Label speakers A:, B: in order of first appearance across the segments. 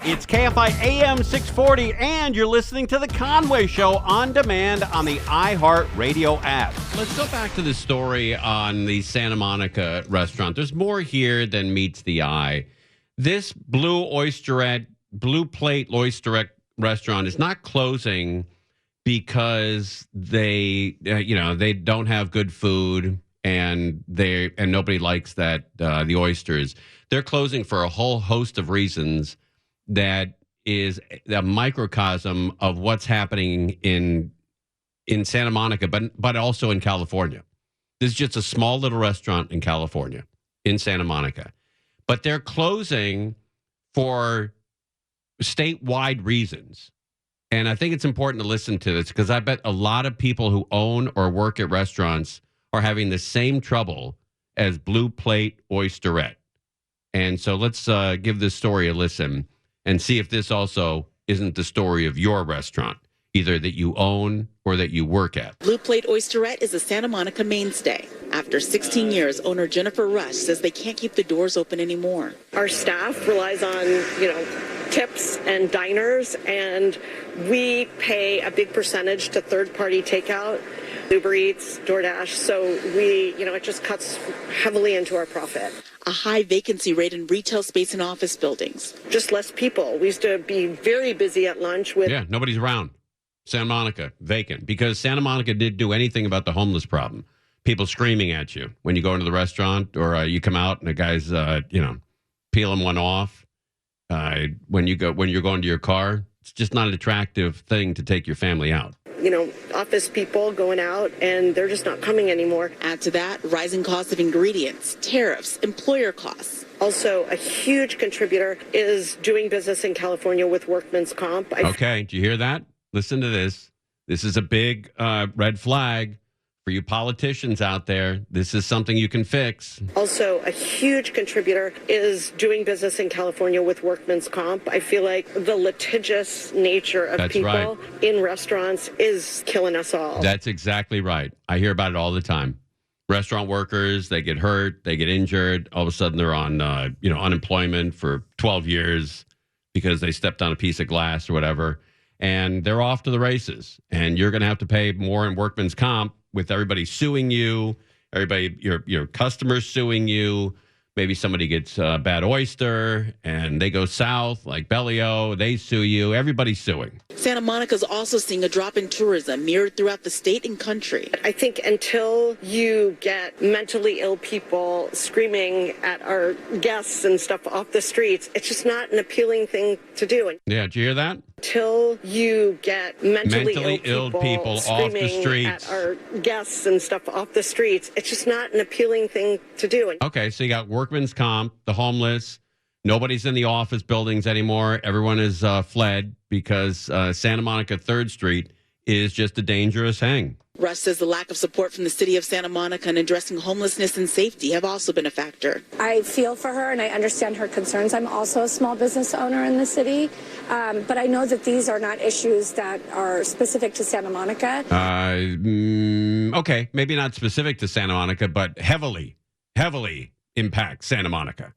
A: It's KFI AM 640, and you're listening to The Conway Show on demand on the iHeartRadio app. Let's go back to the story on the Santa Monica restaurant. There's more here than meets the eye. This Plate Oysterette restaurant is not closing because they don't have good food and nobody likes the oysters. They're closing for a whole host of reasons that is a microcosm of what's happening in Santa Monica, but also in California. This is just a small little restaurant in California, in Santa Monica. But they're closing for statewide reasons. And I think it's important to listen to this because I bet a lot of people who own or work at restaurants are having the same trouble as Plate Oysterette. And so let's give this story a listen and see if this also isn't the story of your restaurant, either that you own or that you work at.
B: Plate Oysterette is a Santa Monica mainstay. After 16 years, owner Jennifer Rush says they can't keep the doors open anymore.
C: Our staff relies on, tips and diners, and we pay a big percentage to third-party takeout, Uber Eats, DoorDash, so it just cuts heavily into our profit.
B: A high vacancy rate in retail space and office buildings.
C: Just less people. We used to be very busy at lunch with...
A: Yeah, nobody's around. Santa Monica, vacant. Because Santa Monica didn't do anything about the homeless problem. People screaming at you when you go into the restaurant or you come out and a guy's, peeling one off. When you're going to your car, it's just not an attractive thing to take your family out.
C: Office people going out, and they're just not coming anymore.
B: Add to that, rising costs of ingredients, tariffs, employer costs.
C: Also, a huge contributor is doing business in California with workman's comp.
A: Okay, do you hear that? Listen to this. This is a big red flag for you politicians out there. This is something you can fix.
C: Also, a huge contributor is doing business in California with workman's comp. I feel like the litigious nature of people in restaurants is killing us all.
A: That's exactly right. I hear about it all the time. Restaurant workers, they get hurt, they get injured. All of a sudden they're on unemployment for 12 years because they stepped on a piece of glass or whatever. And they're off to the races. And you're going to have to pay more in workman's comp with everybody suing you, your customers suing you. Maybe somebody gets a bad oyster and they go south, like Bellio, they sue you. Everybody's suing.
B: Santa Monica's also seeing a drop in tourism mirrored throughout the state and country.
C: I think until you get mentally ill people screaming at our guests and stuff off the streets, it's just not an appealing thing to do.
A: Yeah, did you hear that?
C: Until you get mentally
A: ill people off the streets.
C: At our guests and stuff off the streets, it's just not an appealing thing to do.
A: Okay, so you got workman's comp, the homeless. Nobody's in the office buildings anymore. Everyone is fled because Santa Monica 3rd Street is just a dangerous hang.
B: Rush says the lack of support from the city of Santa Monica in addressing homelessness and safety have also been a factor.
D: I feel for her and I understand her concerns. I'm also a small business owner in the city, but I know that these are not issues that are specific to Santa Monica.
A: Okay, maybe not specific to Santa Monica, but heavily impact Santa Monica.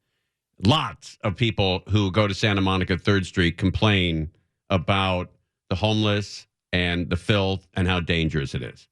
A: Lots of people who go to Santa Monica 3rd Street complain about the homeless and the filth and how dangerous it is.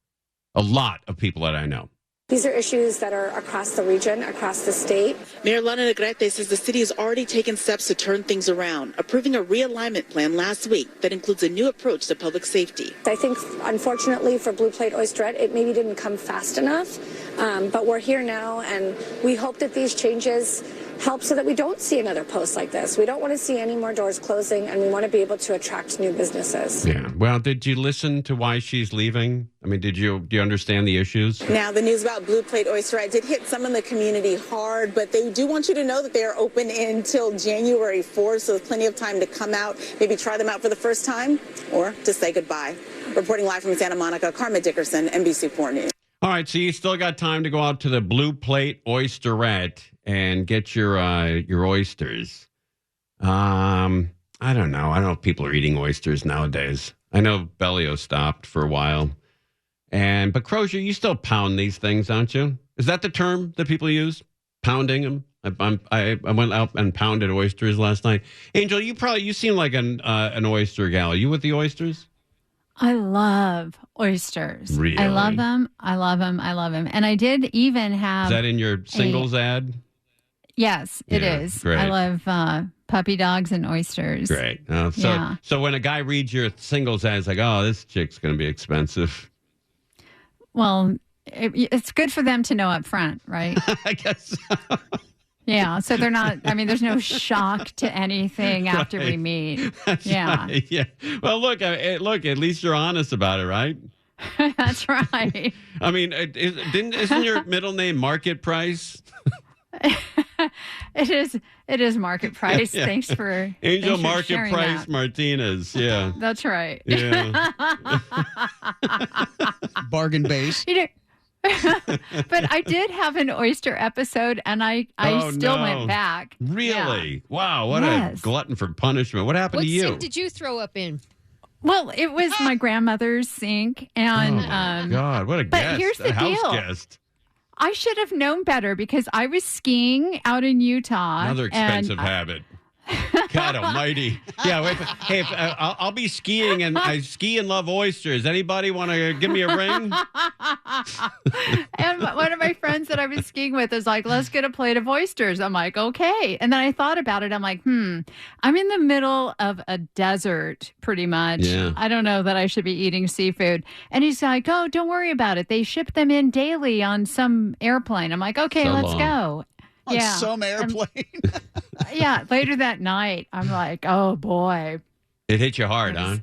A: A lot of people that I know.
D: These are issues that are across the region, across the state.
B: Mayor Lana Negrete says the city has already taken steps to turn things around, approving a realignment plan last week that includes a new approach to public safety.
D: I think, unfortunately, for Plate Oysterette, it maybe didn't come fast enough, but we're here now, and we hope that these changes help so that we don't see another post like this. We don't want to see any more doors closing, and we want to be able to attract new businesses.
A: Yeah. Well, did you listen to why she's leaving? I mean, do you understand the issues?
B: Now, the news about Plate Oysterette did hit some in the community hard, but they do want you to know that they are open until January 4th, so there's plenty of time to come out, maybe try them out for the first time, or to say goodbye. Reporting live from Santa Monica, Karma Dickerson, NBC4 News.
A: All right, so you still got time to go out to the Plate Oysterette and get your oysters. I don't know. I don't know if people are eating oysters nowadays. I know Bellio stopped for a while. But Crozier, you still pound these things, aren't you? Is that the term that people use? Pounding them? I went out and pounded oysters last night. Angel, you seem like an oyster gal. Are you with the oysters?
E: I love oysters.
A: Really?
E: I love them. I love them. I love them. And I did even have.
A: Is that in your singles ad?
E: Yes, it is.
A: Great.
E: I love puppy dogs and oysters.
A: Great.
E: Yeah.
A: So when a guy reads your singles ad, it's like, oh, this chick's going to be expensive.
E: Well, it's good for them to know up front, right?
A: I guess so.
E: Yeah. So they're not, I mean, there's no shock to anything after we meet.
A: That's right. Yeah. Well, look, at least you're honest about it, right?
E: That's right.
A: I mean, isn't your middle name Market Price?
E: It is market price.
A: Yeah.
E: Thanks for
A: Angel
E: thanks for
A: Market
E: sharing
A: Price
E: that.
A: Martinez. Yeah.
E: That's right.
A: Yeah.
F: Bargain base.
E: You know, but I did have an oyster episode, and I still went back.
A: Really?
E: Yeah.
A: Wow. What a glutton for punishment. What happened
G: What
A: to you?
G: sink did you throw up in?
E: Well, it was my grandmother's sink, and
A: God, what a
E: but
A: guest.
E: here's the
A: a house
E: deal.
A: guest.
E: I should have known better because I was skiing out in Utah.
A: Another expensive
E: and,
A: habit. God almighty. Yeah, wait. Hey, I'll be skiing, and I ski and love oysters. Anybody want to give me a ring?
E: And one of my friends that I was skiing with is like, let's get a plate of oysters. I'm like, okay. And then I thought about it. I'm like, I'm in the middle of a desert, pretty much.
A: Yeah.
E: I don't know that I should be eating seafood. And he's like, oh, don't worry about it. They ship them in daily on some airplane. I'm like, okay,
A: So
E: let's
A: long.
E: go.
F: On some airplane.
E: Yeah, later that night, I'm like, oh boy,
A: It hit you hard, huh?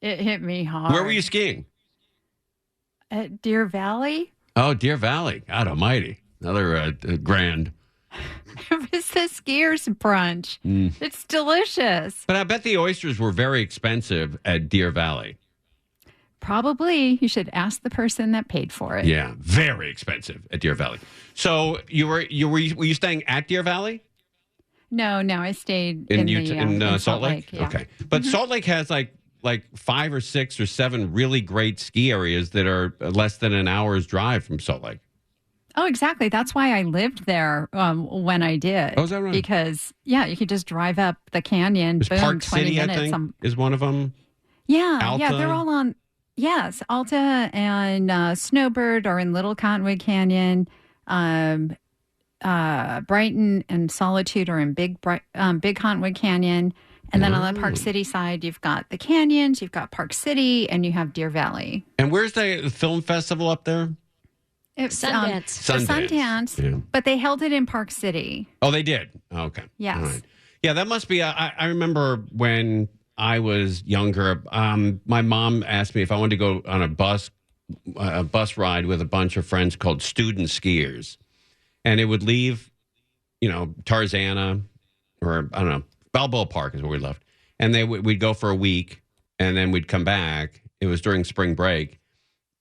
E: it hit me hard.
A: Where were you skiing?
E: At Deer Valley?
A: Oh, Deer Valley. God almighty. Another grand.
E: It was the skiers brunch. It's delicious.
A: But I bet the oysters were very expensive at Deer Valley.
E: Probably you should ask the person that paid for it.
A: Yeah, very expensive at Deer Valley. So were you staying at Deer Valley?
E: No, I stayed
A: In
E: in
A: Salt Lake?
E: Yeah.
A: Okay. But Salt Lake has like 5 or 6 or 7 really great ski areas that are less than an hour's drive from Salt Lake.
E: Oh, exactly. That's why I lived there when I did.
A: Oh, is that right? Because,
E: you could just drive up the canyon.
A: There's
E: Boom,
A: Park
E: 20
A: City,
E: minutes.
A: I think, is one of them.
E: Yeah,
A: Alta?
E: they're all on. Yes, Alta and Snowbird are in Little Cottonwood Canyon. Brighton and Solitude are in Big Cottonwood Canyon. And then on the Park City side, you've got the canyons, you've got Park City, and you have Deer Valley.
A: And where's the film festival up there?
E: It's
G: Sundance.
E: the Sundance,
A: Yeah.
E: but they held it in Park City.
A: Oh, they did? Oh, okay.
E: Yes.
A: All right. Yeah, that must be. I remember when I was younger, my mom asked me if I wanted to go on a bus ride with a bunch of friends called student skiers. And it would leave, Tarzana or, I don't know, Balboa Park is where we left. And we'd go for a week, and then we'd come back. It was during spring break.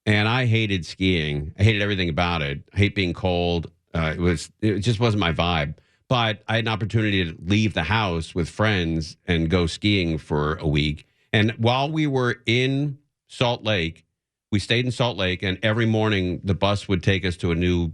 A: And I hated skiing. I hated everything about it. I hate being cold. It just wasn't my vibe. But I had an opportunity to leave the house with friends and go skiing for a week. And while we were in Salt Lake, we stayed in Salt Lake, and every morning the bus would take us to a new,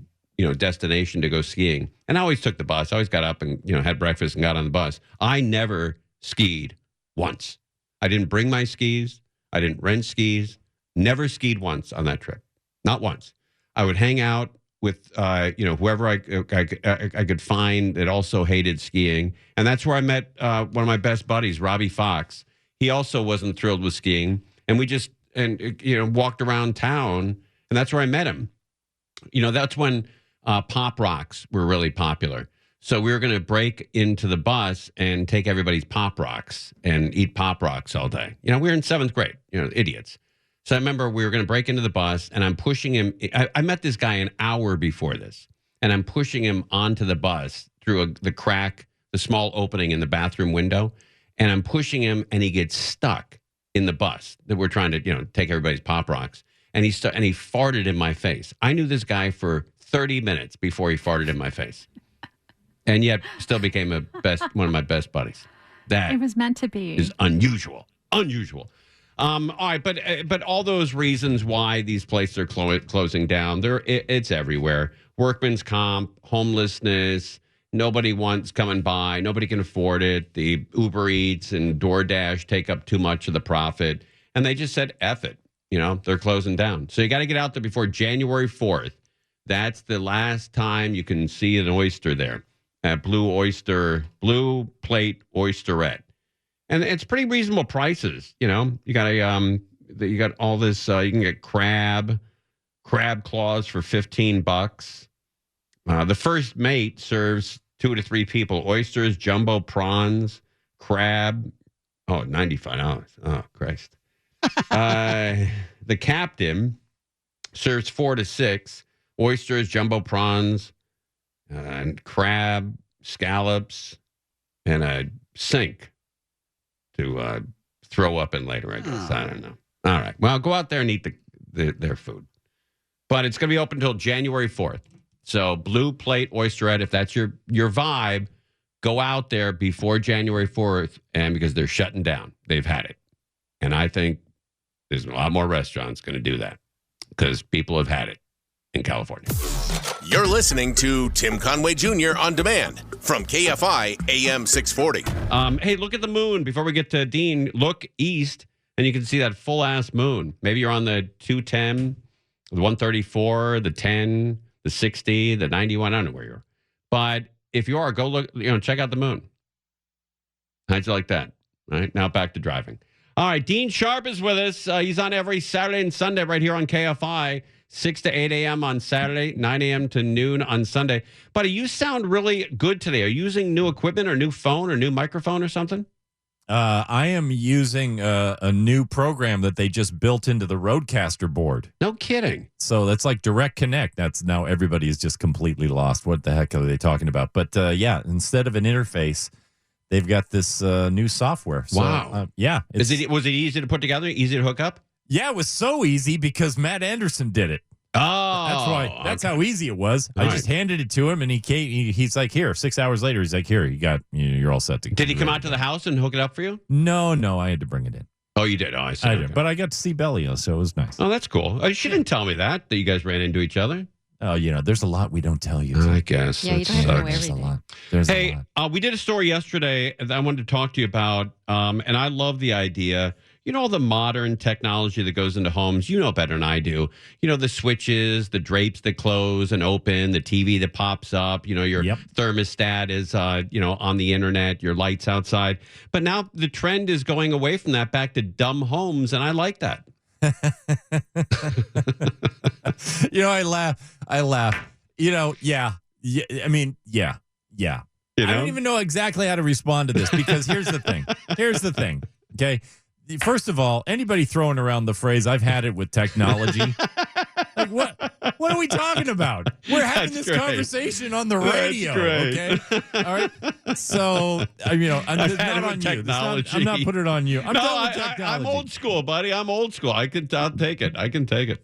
A: destination to go skiing. And I always took the bus. I always got up and, had breakfast and got on the bus. I never skied once. I didn't bring my skis. I didn't rent skis. Never skied once on that trip. Not once. I would hang out with, whoever I could find that also hated skiing. And that's where I met one of my best buddies, Robbie Fox. He also wasn't thrilled with skiing. And we just, walked around town. And that's where I met him. That's when Pop Rocks were really popular. So we were going to break into the bus and take everybody's Pop Rocks and eat Pop Rocks all day. We were in 7th grade, idiots. So I remember we were going to break into the bus, and I'm pushing him. I met this guy an hour before this, and I'm pushing him onto the bus through the crack, the small opening in the bathroom window, and I'm pushing him, and he gets stuck in the bus that we're trying to, take everybody's Pop Rocks, and he farted in my face. I knew this guy for 30 minutes before he farted in my face, and yet still became one of my best buddies. That
E: It was meant to be.
A: is unusual. All right, but all those reasons why these places are closing down, it's everywhere. Workman's comp, homelessness, nobody wants coming by. Nobody can afford it. The Uber Eats and DoorDash take up too much of the profit. And they just said, F it. They're closing down. So you got to get out there before January 4th. That's the last time you can see an oyster there at Blue Plate Oysterette. And it's pretty reasonable prices. You got all this, you can get crab claws for $15. The first mate serves 2 to 3 people. Oysters, jumbo prawns, crab. Oh, $95. Oh, Christ. The captain serves 4 to 6. Oysters, jumbo prawns, and crab, scallops, and a sink to throw up in later, I guess. I don't know. All right. Well, go out there and eat their food. But it's going to be open until January 4th. So Blue Plate Oysterette, if that's your vibe, go out there before January 4th, and because they're shutting down. They've had it. And I think there's a lot more restaurants going to do that because people have had it in California.
G: You're listening to Tim Conway Jr. On Demand from KFI AM 640.
A: Hey, look at the moon. Before we get to Dean, look east, and you can see that full-ass moon. Maybe you're on the 210, the 134, the 10, the 60, the 91. I don't know where you are. But if you are, go look, check out the moon. How'd you like that? All right, now back to driving. All right, Dean Sharp is with us. He's on every Saturday and Sunday right here on KFI, 6 to 8 a.m. on Saturday, 9 a.m. to noon on Sunday. Buddy, you sound really good today. Are you using new equipment or new phone or new microphone or something?
H: I am using a new program that they just built into the Roadcaster board.
A: No kidding.
H: So that's like Direct Connect. That's now everybody is just completely lost. What the heck are they talking about? But yeah, instead of an interface, they've got this new software. So,
A: wow.
H: Yeah.
A: Was it easy to put together? Easy to hook up?
H: Yeah, it was so easy because Matt Anderson did it.
A: Oh,
H: that's why. That's how easy it was.
A: All
H: I just handed it to him, and he came. He's like, "Here." 6 hours later, he's like, "Here, you're all set to."
A: Did he come out to the house and hook it up for you?
H: No, I had to bring it in.
A: Oh, you did. Oh, I see.
H: I did, but I got to see Bellio, so it was nice.
A: Oh, that's cool. She didn't tell me that you guys ran into each other.
H: Oh, there's a lot we don't tell you.
A: I guess.
E: Yeah, you don't have to know
H: There's
E: everything.
H: a lot. There's
A: hey,
H: a lot.
A: We did a story yesterday that I wanted to talk to you about, and I love the idea. All the modern technology that goes into homes, better than I do. The switches, the drapes that close and open, the TV that pops up, your thermostat is, on the internet, your lights outside. But now the trend is going away from that back to dumb homes, and I like that.
H: I laugh. Yeah. I mean, yeah. I don't even know exactly how to respond to this because here's the thing. Okay. First of all, anybody throwing around the phrase, I've had it with technology. Like what are we talking about? We're having this conversation on the radio. Okay. All right. So, I'm not on you. I'm not putting it on you. I'm done with technology.
A: I'm old school, buddy. I'm old school. I'll take it. I can take it.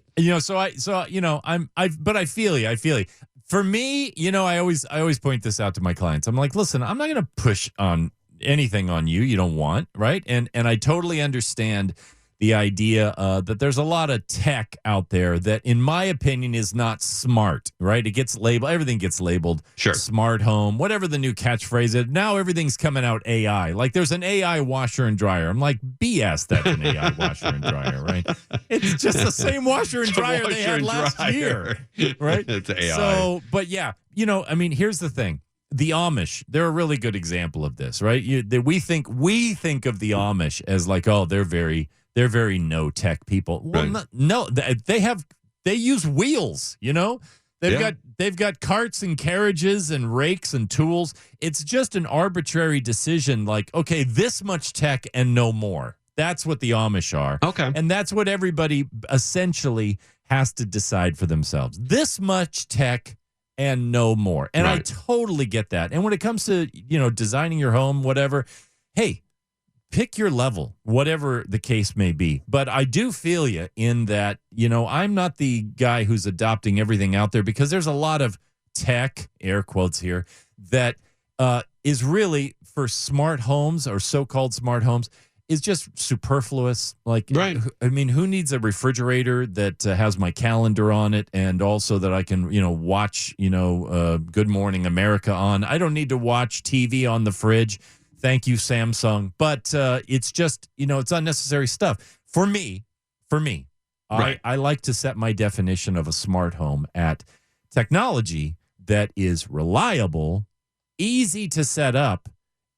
H: But I feel you. For me, I always point this out to my clients. I'm like, listen, I'm not going to push on anything on you don't want, right? And I totally understand the idea that there's a lot of tech out there that, in my opinion, is not smart, right? It gets labeled, everything gets labeled smart home, whatever the new catchphrase is. Now everything's coming out AI. Like there's an AI washer and dryer. I'm like, BS, that's an AI washer and dryer, right? It's just the same washer and dryer they had last year, right?
A: It's AI.
H: So, but yeah, here's the thing. The Amish, they're a really good example of this, right? We think of the Amish as like, oh, they're very no tech people. Well,
A: right.
H: No, they use wheels. They've got carts and carriages and rakes and tools. It's just an arbitrary decision. Like, okay, this much tech and no more. That's what the Amish are.
A: Okay,
H: and that's what everybody essentially has to decide for themselves. This much tech and no more. And right. I totally get that. And when it comes to, designing your home, whatever, hey, pick your level, whatever the case may be. But I do feel you in that, I'm not the guy who's adopting everything out there because there's a lot of tech, air quotes here, that is really for smart homes or so-called smart homes. is just superfluous. Like,
A: right.
H: I mean, who needs a refrigerator that has my calendar on it and also that I can, watch, Good Morning America on? I don't need to watch TV on the fridge. Thank you, Samsung. But it's just, it's unnecessary stuff. For me,
A: right.
H: I like to set my definition of a smart home at technology that is reliable, easy to set up,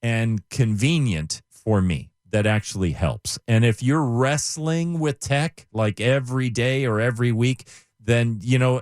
H: and convenient for me. That actually helps. And if you're wrestling with tech like every day or every week, then,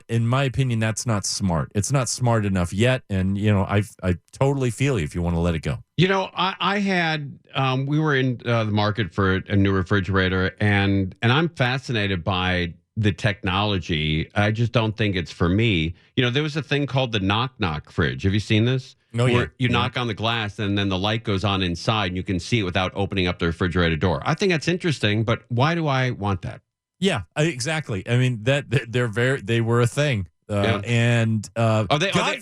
H: in my opinion, that's not smart. It's not smart enough yet. And, I totally feel you if you want to let it go.
A: I had, we were in the market for a new refrigerator, and I'm fascinated by the technology. I just don't think it's for me. There was a thing called the knock fridge. Have you seen this?
H: No,
A: where you knock on the glass and then the light goes on inside and you can see it without opening up the refrigerator door. I think that's interesting, but why do I want that?
H: Yeah, exactly. I mean, they were a thing. And God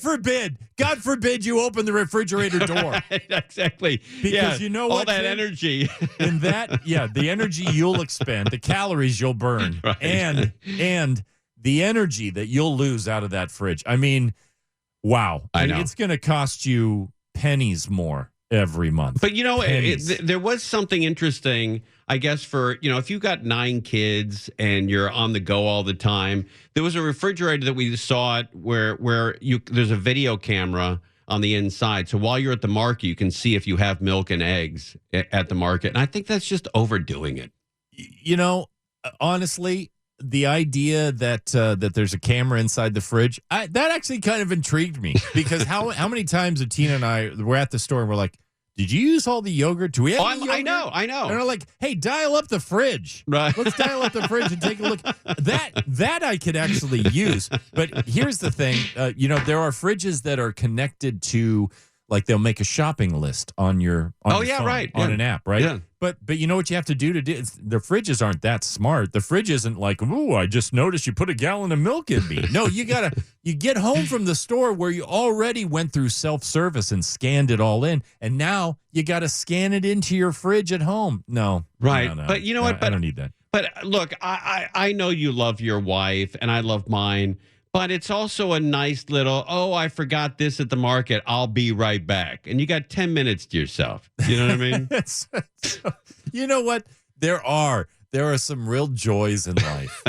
H: forbid you open the refrigerator door.
A: Exactly.
H: Because you know
A: all
H: what?
A: All that energy.
H: In that, the energy you'll expend, the calories you'll burn,
A: right.
H: and the energy that you'll lose out of that fridge. I mean, wow.
A: I know.
H: It's going to cost you pennies more every month.
A: But, there was something interesting, I guess, for, if you've got 9 kids and you're on the go all the time. There was a refrigerator that we saw it where there's a video camera on the inside. So while you're at the market, you can see if you have milk and eggs at the market. And I think that's just overdoing it.
H: Honestly, the idea that there's a camera inside the fridge, that actually kind of intrigued me, because how many times have Tina and I were at the store and we're like, did you use all the yogurt? Do we have any yogurt?
A: I know.
H: And they're like, hey, dial up the fridge.
A: Right.
H: Let's dial up the fridge and take a look. That I could actually use. But here's the thing. There are fridges that are connected to, like, they'll make a shopping list on your phone,
A: right.
H: on an app, right?
A: Yeah.
H: But you know what you have to do the fridges aren't that smart. The fridge isn't like, ooh, I just noticed you put a gallon of milk in me. No, you get home from the store where you already went through self-service and scanned it all in, and now you got to scan it into your fridge at home. No.
A: Right.
H: No.
A: But you know what?
H: I don't need that.
A: But look, I know you love your wife and I love mine. But it's also a nice little, I forgot this at the market. I'll be right back. And you got 10 minutes to yourself. You know what I mean?
H: You know what? There are some real joys in life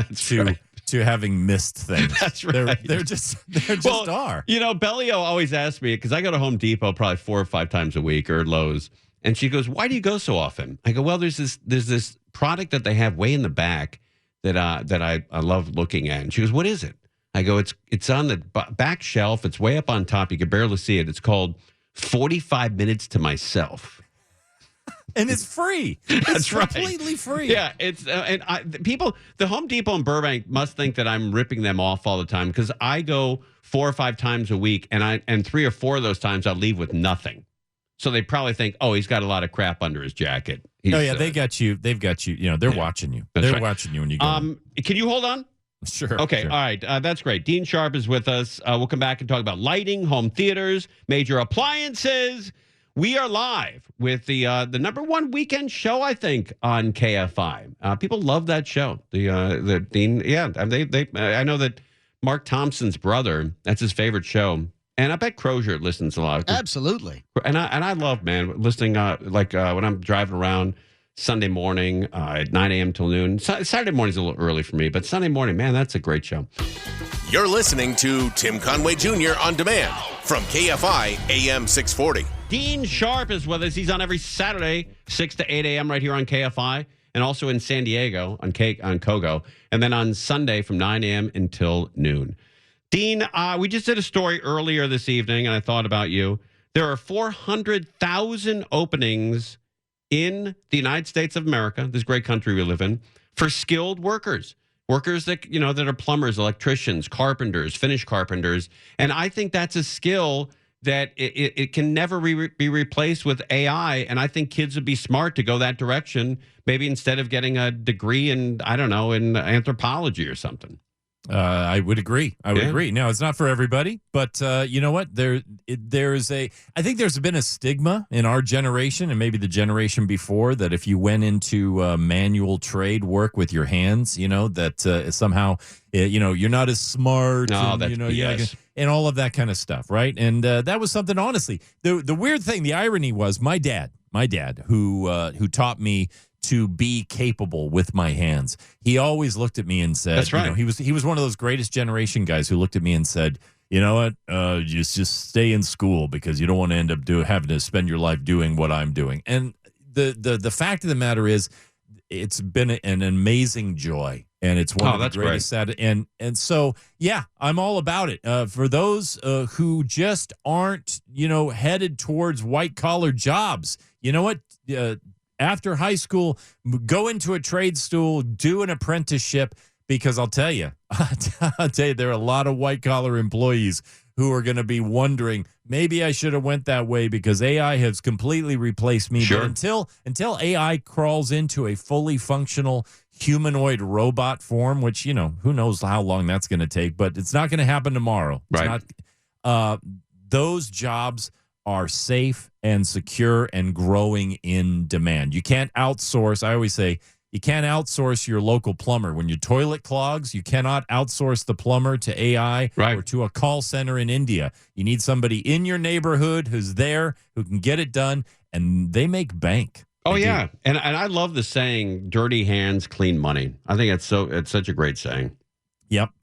H: to having missed things.
A: That's right.
H: There just are.
A: Bellio always asks me, because I go to Home Depot probably 4 or 5 times a week, or Lowe's. And she goes, why do you go so often? I go, well, there's this product that they have way in the back that I love looking at. And she goes, what is it? I go, it's on the back shelf. It's way up on top. You can barely see it. It's called 45 Minutes to Myself.
H: And it's free.
A: That's right.
H: Completely free.
A: Yeah, it's the Home Depot in Burbank must think that I'm ripping them off all the time, because I go 4 or 5 times a week, and 3 or 4 of those times I leave with nothing. So they probably think, he's got a lot of crap under his jacket.
H: They got you. They've got you. They're watching you. They're watching you when you go.
A: Can you hold on?
H: Sure.
A: Okay.
H: Sure.
A: All right. That's great. Dean Sharp is with us. We'll come back and talk about lighting, home theaters, major appliances. We are live with the number 1 weekend show, I think, on KFI. People love that show. The Dean. Yeah. I know that Mark Thompson's brother, that's his favorite show. And I bet Crozier listens a lot.
F: Absolutely.
A: And I love, man, listening when I'm driving around Sunday morning at 9 a.m. till noon. Saturday morning's a little early for me, but Sunday morning, man, that's a great show.
G: You're listening to Tim Conway Jr. on demand from KFI AM 640.
A: Dean Sharp is with us. He's on every Saturday, 6 to 8 a.m. right here on KFI, and also in San Diego on Kogo, and then on Sunday from 9 a.m. until noon. Dean, we just did a story earlier this evening, and I thought about you. There are 400,000 openings in the United States of America, this great country we live in, for skilled workers that, that are plumbers, electricians, carpenters, finish carpenters. And I think that's a skill that it can never be replaced with AI. And I think kids would be smart to go that direction, maybe instead of getting a degree in, I don't know, in anthropology or something.
H: I would agree. I would agree. Now, it's not for everybody, but you know what? I think there's been a stigma in our generation and maybe the generation before that if you went into manual trade work with your hands, that somehow, you're not as smart.
A: No,
H: and,
A: that's BS.
H: and all of that kind of stuff, right? And that was something, honestly. The weird thing, the irony was my dad, who taught me to be capable with my hands. He always looked at me and said,
A: "That's right."
H: He was one of those greatest generation guys who looked at me and said, "You know what? Just stay in school because you don't want to end up having to spend your life doing what I'm doing." And the fact of the matter is, it's been an amazing joy, and it's one of the greatest. And so, yeah, I'm all about it. For those who just aren't, headed towards white collar jobs, you know what? After high school, go into a trade school, do an apprenticeship, because I'll tell you, there are a lot of white collar employees who are going to be wondering, maybe I should have went that way because AI has completely replaced me.
A: Sure.
H: But until AI crawls into a fully functional humanoid robot form, which, who knows how long that's going to take, but it's not going to happen tomorrow.
A: Right.
H: It's not, those jobs are safe and secure and growing in demand. You can't outsource. I always say you can't outsource your local plumber. When your toilet clogs, you cannot outsource the plumber to AI or to a call center in India. You need somebody in your neighborhood who's there, who can get it done, and they make bank.
A: Oh, yeah. And I love the saying, dirty hands, clean money. I think it's such a great saying.
H: Yep.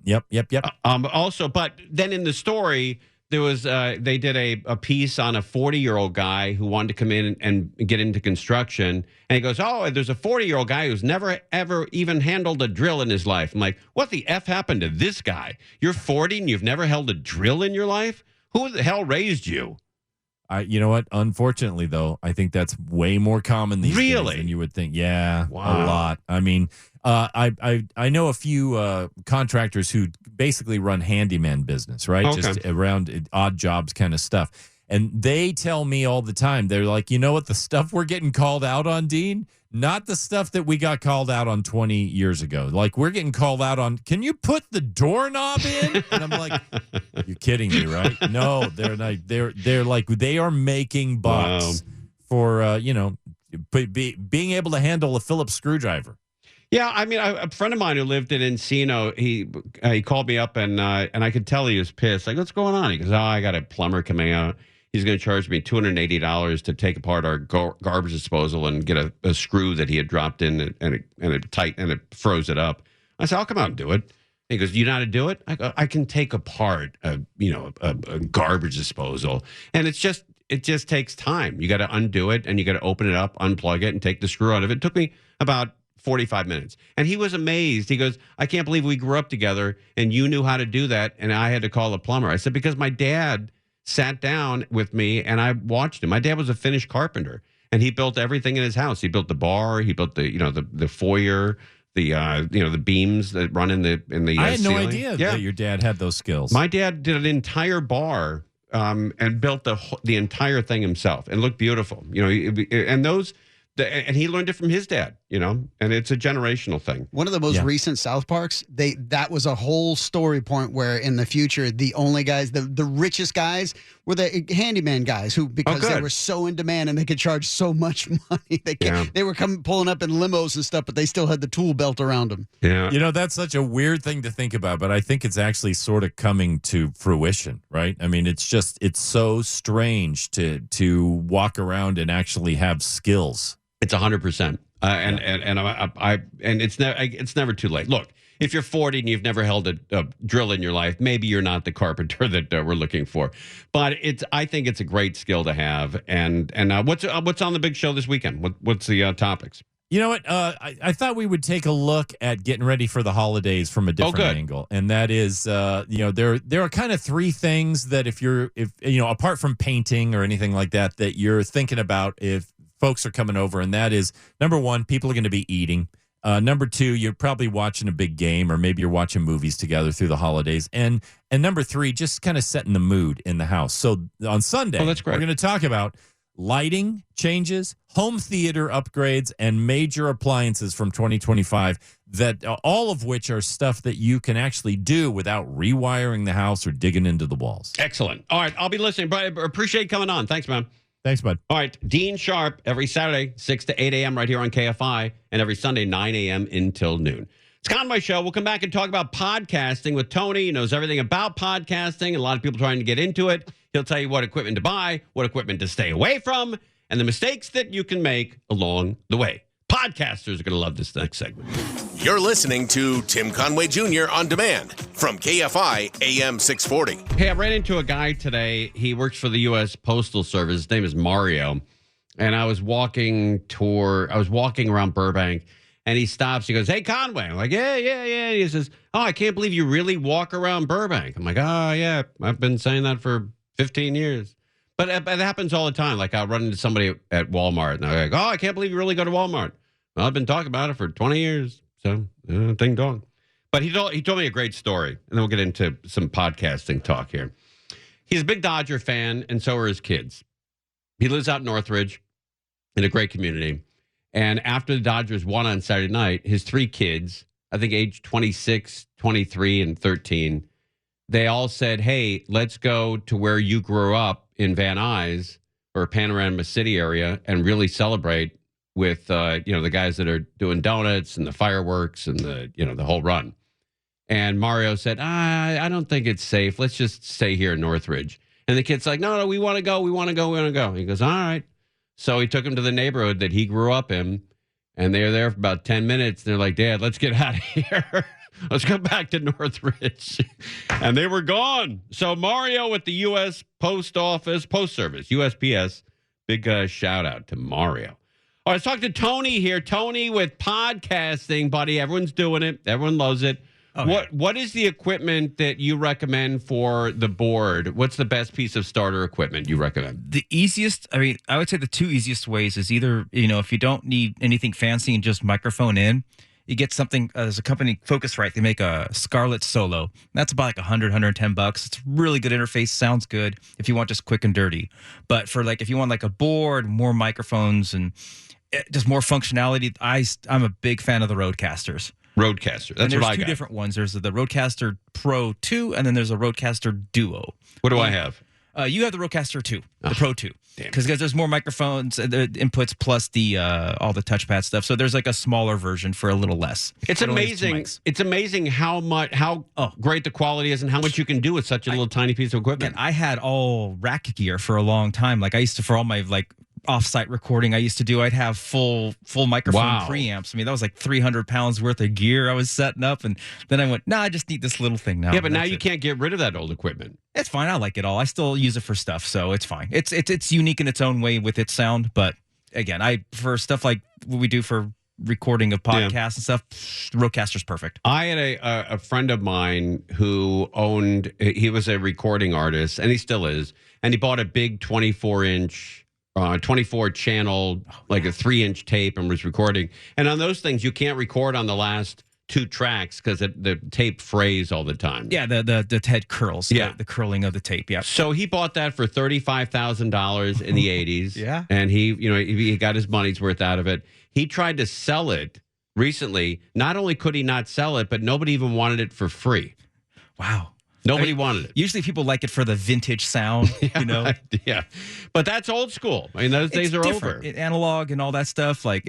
A: Also, but then in the story, there was they did a piece on a 40-year-old guy who wanted to come in and get into construction. And he goes, oh, there's a 40-year-old guy who's never, ever even handled a drill in his life. I'm like, what the F happened to this guy? You're 40 and you've never held a drill in your life? Who the hell raised you?
H: You know what? Unfortunately, though, I think that's way more common these days than you would think. Yeah,
A: wow.
H: A lot. I mean, I know a few contractors who basically run handyman business, right?
A: Okay.
H: Just around odd jobs kind of stuff. And they tell me all the time, they're like, you know what? The stuff we're getting called out on, Dean, not the stuff that we got called out on 20 years ago. Like, we're getting called out on, can you put the doorknob in? And I'm like, you're kidding me, right? No, they're not. They're like, they are making bucks for, being able to handle a Phillips screwdriver.
A: Yeah, I mean, a friend of mine who lived in Encino, he called me up and I could tell he was pissed. Like, what's going on? He goes, I got a plumber coming out. He's going to charge me $280 to take apart our garbage disposal and get a screw that he had dropped in and it froze it up. I said, I'll come out and do it. He goes, you know how to do it? I go, I can take apart a garbage disposal, and it just takes time. You got to undo it and you got to open it up, unplug it, and take the screw out of it. It took me about 45 minutes. And he was amazed. He goes, I can't believe we grew up together and you knew how to do that and I had to call a plumber. I said, because my dad sat down with me and I watched him. My dad was a finished carpenter and he built everything in his house. He built the bar, he built the foyer, the beams that run in the
H: I had
A: ceiling.
H: no idea that your dad had those skills.
A: My dad did an entire bar and built the entire thing himself and looked beautiful. And he learned it from his dad, and it's a generational thing.
F: One of the most recent South Parks, that was a whole story point where in the future, the only guys, the richest guys were the handyman guys because they were so in demand and they could charge so much money. They were pulling up in limos and stuff, but they still had the tool belt around them.
A: Yeah.
H: That's such a weird thing to think about, but I think it's actually sort of coming to fruition, right? I mean, it's so strange to walk around and actually have skills.
A: It's 100%, and it's never too late. Look, if you're 40 and you've never held a drill in your life, maybe you're not the carpenter that we're looking for. But I think it's a great skill to have. And what's on the big show this weekend? What's the topics?
H: You know what? I thought we would take a look at getting ready for the holidays from a different angle, and that is, there are kind of three things that if apart from painting or anything like that you're thinking about if folks are coming over, and that is, number one, people are going to be eating. Number two, you're probably watching a big game, or maybe you're watching movies together through the holidays. And number three, just kind of setting the mood in the house. So on Sunday,
A: that's great.
H: We're going to talk about lighting changes, home theater upgrades, and major appliances from 2025, that all of which are stuff that you can actually do without rewiring the house or digging into the walls.
A: Excellent. All right, I'll be listening. But I appreciate you coming on. Thanks, man.
H: Thanks, bud.
A: All right, Dean Sharp, every Saturday, 6 to 8 a.m. right here on KFI, and every Sunday, 9 a.m. until noon. It's Conway Show. We'll come back and talk about podcasting with Tony. He knows everything about podcasting, and a lot of people trying to get into it. He'll tell you what equipment to buy, what equipment to stay away from, and the mistakes that you can make along the way. Podcasters are going to love this next segment.
G: You're listening to Tim Conway Jr. on demand from KFI AM 640.
A: Hey, I ran into a guy today. He works for the U.S. Postal Service. His name is Mario. And I was walking around Burbank, and he stops. He goes, "Hey, Conway." I'm like, yeah. And he says, "Oh, I can't believe you really walk around Burbank." I'm like, "Oh, yeah, I've been saying that for 15 years. But it happens all the time. Like, I'll run into somebody at Walmart, and they're like, "Oh, I can't believe you really go to Walmart." Well, I've been talking about it for 20 years. So, ding dong. But he told me a great story, and then we'll get into some podcasting talk here. He's a big Dodger fan, and so are his kids. He lives out in Northridge in a great community. And after the Dodgers won on Saturday night, his 3 kids, I think age 26, 23, and 13, they all said, "Hey, let's go to where you grew up in Van Nuys or Panorama City area and really celebrate with the guys that are doing donuts and the fireworks and the whole run." And Mario said, "I don't think it's safe. Let's just stay here in Northridge." And the kid's like, "No, we want to go. We want to go. He goes, "All right." So he took him to the neighborhood that he grew up in, and they were there for about 10 minutes. They're like, "Dad, let's get out of here. Let's go back to Northridge." And they were gone. So Mario with the U.S. Post Service, USPS, big shout out to Mario. All right, let's talk to Tony here. Tony with podcasting, buddy. Everyone's doing it. Everyone loves it. Okay. What is the equipment that you recommend for the board? What's the best piece of starter equipment you recommend?
I: The easiest, I would say the 2 easiest ways is either, if you don't need anything fancy and just microphone in, you get something, there's a company, Focusrite, they make a Scarlett Solo. That's about like $100, $110. It's really good interface, sounds good if you want just quick and dirty. But for if you want like a board, more microphones, and just more functionality, I'm a big fan of the Roadcasters.
A: Roadcaster. That's what I got.
I: And there's 2 different ones. There's the Roadcaster Pro 2, and then there's a Roadcaster Duo.
A: What do I have?
I: You have the Roadcaster 2, the Pro 2. Because there's more microphones, the inputs, plus the all the touchpad stuff. So there's like a smaller version for a little less.
A: It's amazing. It's amazing how great the quality is and how much you can do with such a little tiny piece of equipment.
I: And I had all rack gear for a long time. Like I used to, for all my off-site recording I'd have full microphone preamps. That was like 300 pounds worth of gear I was setting up, and then I went, I just need this little thing now.
A: Yeah, but now you can't get rid of that old equipment.
I: It's fine. I like it all. I still use it for stuff, so it's fine. It's unique in its own way with its sound, but again, for stuff like what we do for recording of podcasts and stuff, Rodecaster's perfect. I
A: had a friend of mine who he was a recording artist, and he still is, and he bought a big 24 channel, like a 3-inch tape, and was recording. And on those things, you can't record on the last 2 tracks because the tape frays all the time.
I: Yeah, the head curls. Yeah, the curling of the tape. Yeah.
A: So he bought that for $35,000 in the 80s.
I: Yeah.
A: And he got his money's worth out of it. He tried to sell it recently. Not only could he not sell it, but nobody even wanted it for free.
I: Wow.
A: Nobody wanted it.
I: Usually people like it for the vintage sound,
A: Yeah. But that's old school. Those days are
I: different.
A: over.
I: Analog and all that stuff. It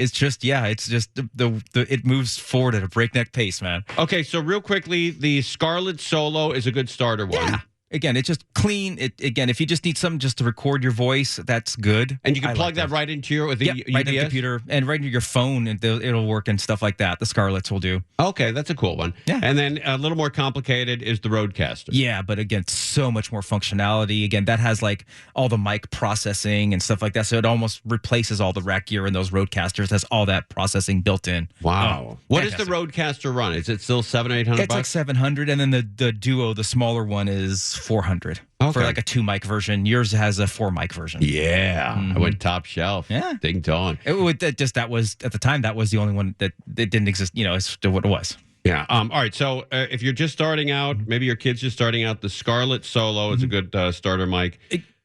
I: moves forward at a breakneck pace, man.
A: Okay, so real quickly, the Scarlett Solo is a good starter one.
I: Yeah. Again, it's just clean. If you just need something just to record your voice, that's good.
A: And you can plug that right into your
I: right in the computer and right into your phone, and it'll work and stuff like that. The Scarletts will do.
A: Okay, that's a cool one.
I: Yeah.
A: And then a little more complicated is the Rodecaster.
I: Yeah, but again, so much more functionality. Again, that has like all the mic processing and stuff like that. So it almost replaces all the rack gear in those Roadcasters. Has all that processing built in.
A: Wow. What does the Rodecaster run? Is it still $700-800?
I: It's like $700, and then the Duo, the smaller one, is $400 for like a 2-mic version. Yours has a 4-mic version.
A: Yeah, I went top shelf.
I: Yeah,
A: ding dong.
I: That was at the time. That was the only one that didn't exist. It's still what it was.
A: Yeah. All right. So if you're just starting out, maybe your kid's just starting out, the Scarlett Solo is a good starter mic.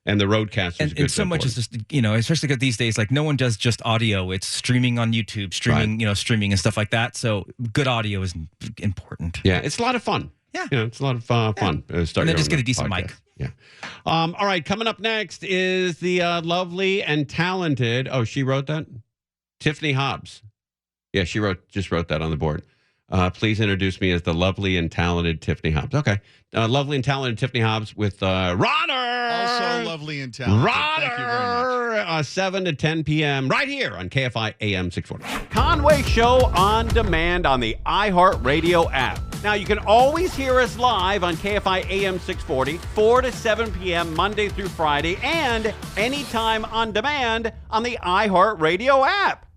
A: And the Roadcaster's
I: and so much is just, especially because these days, like no one does just audio. It's streaming on YouTube, streaming and stuff like that. So good audio is important.
A: Yeah, it's a lot of fun.
I: Yeah.
A: It's a lot of fun.
I: And then just get a decent mic.
A: Yeah. All right, coming up next is the lovely and talented, she wrote that? Tiffany Hobbs. Yeah, she just wrote that on the board. Please introduce me as the lovely and talented Tiffany Hobbs. Okay. Lovely and talented Tiffany Hobbs with Ronner.
J: Also lovely and talented. Thank you very much.
A: 7 to 10 p.m. right here on KFI AM 640. Conway Show on demand on the iHeartRadio app. Now, you can always hear us live on KFI AM 640, 4 to 7 p.m. Monday through Friday, and anytime on demand on the iHeartRadio app.